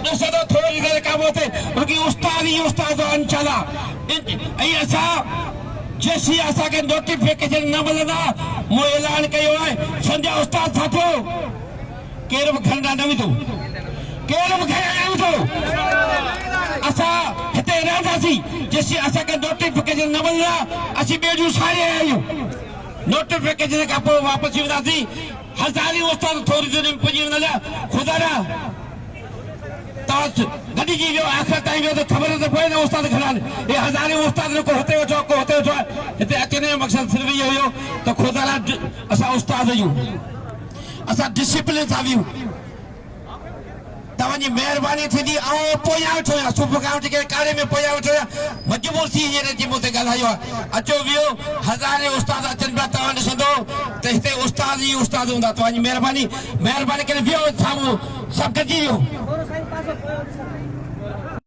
ॾिसंदो थोरी देरि खां पोइ बाक़ी उस्ताद ई उस्ताद इंशाल्लाह ऐं असां जेसी असांखे नोटिफिकेशन न मिलंदा मूं ऐलान कयो आहे संजय उस्ताद साथो केरु बि खंडा न विधो केरु बि खंडा न विधो असां हिते रहंदासीं जेसी असांखे नोटिफिकेशन न मिलंदा असीं ॿिए जूं साड़े आहियूं नोटिफिकेशन खां पोइ वापसि ईंदासीं हज़ारी उस्ताद थोरी देरि में पुॼी वेंदा ख़ुदा न गॾिजी वियो आख़िर ताईं वियो त ख़बर त पए न उस्ताद खड़ा आहिनि हे हज़ारे उस्ताद को हुते वेठो को हुते वेठो आहे हिते अचण जो मक़सदु सिर्फ़ु इहो हुयो त ख़ुदा न असां उस्ताद आहियूं असां डिसिप्लिन सां आहियूं तव्हांजी महिरबानी थींदी ऐं पोयां वेठो आहियां सुबुह खां वठी करे कारे में पोयां वेठो आहियां मजबूर थी हींअर अची मूं ते ॻाल्हायो आहे अचो वियो हज़ारे उस्ताद अचनि पिया तव्हां ॾिसंदो त हिते उस्ताद ई उस्ताद हूंदा तव्हांजी महिरबानी करे वियो साम्हूं सभु गॾिजी वियो